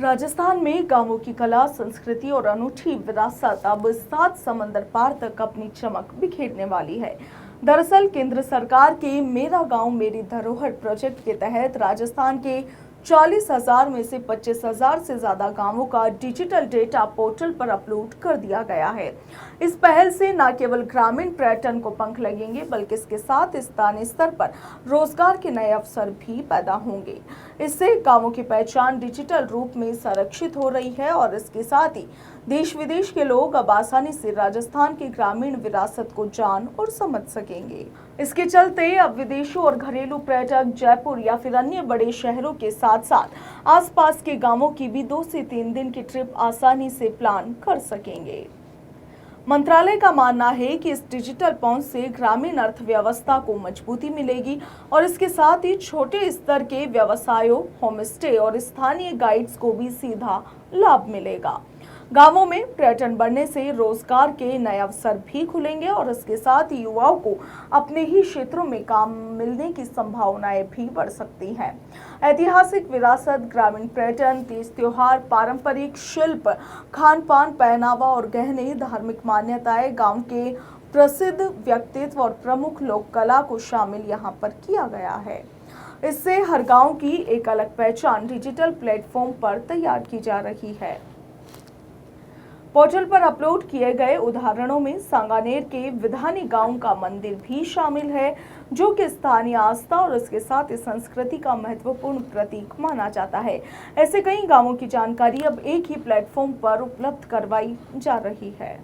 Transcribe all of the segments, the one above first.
राजस्थान में गांवों की कला, संस्कृति और अनूठी विरासत अब 7 समंदर पार तक अपनी चमक बिखेरने वाली है। दरअसल केंद्र सरकार के मेरा गांव मेरी धरोहर प्रोजेक्ट के तहत राजस्थान के 40,000 में से 25,000 से ज्यादा गांवों का डिजिटल डेटा पोर्टल पर अपलोड कर दिया गया है। इस पहल से न केवल ग्रामीण पर्यटन को पंख लगेंगे, बल्कि इसके साथ स्थानीय स्तर पर रोजगार के नए अवसर भी पैदा होंगे। इससे गांवों की पहचान डिजिटल रूप में संरक्षित हो रही है और इसके साथ ही देश विदेश के लोग अब आसानी से राजस्थान की ग्रामीण विरासत को जान और समझ सकेंगे। इसके चलते अब विदेशों और घरेलू पर्यटक जयपुर या फिर अन्य बड़े शहरों के साथ साथ आसपास के गांवों की भी 2 से 3 दिन की ट्रिप आसानी से प्लान कर सकेंगे। मंत्रालय का मानना है कि इस डिजिटल पहुंच से ग्रामीण अर्थव्यवस्था को मजबूती मिलेगी और इसके साथ ही छोटे स्तर के व्यवसायों, होम स्टे और स्थानीय गाइड्स को भी सीधा लाभ मिलेगा। गांवों में पर्यटन बढ़ने से रोजगार के नए अवसर भी खुलेंगे और इसके साथ ही युवाओं को अपने ही क्षेत्रों में काम मिलने की संभावनाएं भी बढ़ सकती हैं। ऐतिहासिक विरासत, ग्रामीण पर्यटन, तीज त्योहार, पारंपरिक शिल्प, खान पान, पहनावा और गहने, धार्मिक मान्यताएं, गांव के प्रसिद्ध व्यक्तित्व और प्रमुख लोक कला को शामिल यहाँ पर किया गया है। इससे हर गांव की एक अलग पहचान डिजिटल प्लेटफॉर्म पर तैयार की जा रही है। पोर्टल पर अपलोड किए गए उदाहरणों में सांगानेर के विधानी गांव का मंदिर भी शामिल है, जो कि स्थानीय आस्था और इसके साथ इस संस्कृति का महत्वपूर्ण प्रतीक माना जाता है। ऐसे कई गांवों की जानकारी अब एक ही प्लेटफॉर्म पर उपलब्ध करवाई जा रही है।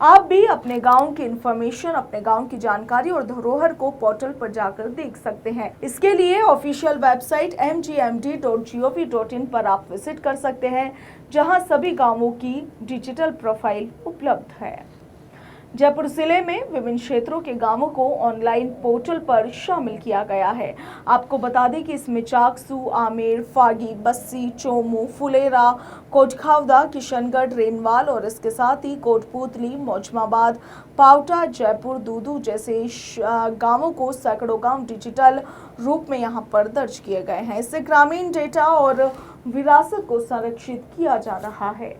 आप भी अपने गांव की इंफॉर्मेशन, अपने गांव की जानकारी और धरोहर को पोर्टल पर जाकर देख सकते हैं। इसके लिए ऑफिशियल वेबसाइट mgmd.gov.in पर आप विजिट कर सकते हैं, जहां सभी गांवों की डिजिटल प्रोफाइल उपलब्ध है। जयपुर जिले में विभिन्न क्षेत्रों के गांवों को ऑनलाइन पोर्टल पर शामिल किया गया है। आपको बता दें कि इसमें चाकसू, आमेर, फागी, बस्सी, चोमू, फुलेरा, कोटखावदा, किशनगढ़, रेनवाल और इसके साथ ही कोटपुतली, मौजमाबाद, पावटा, जयपुर, दूदू जैसे गांवों को सैकड़ों गांव डिजिटल रूप में यहां पर दर्ज किए गए हैं। इससे ग्रामीण डेटा और विरासत को संरक्षित किया जा रहा है।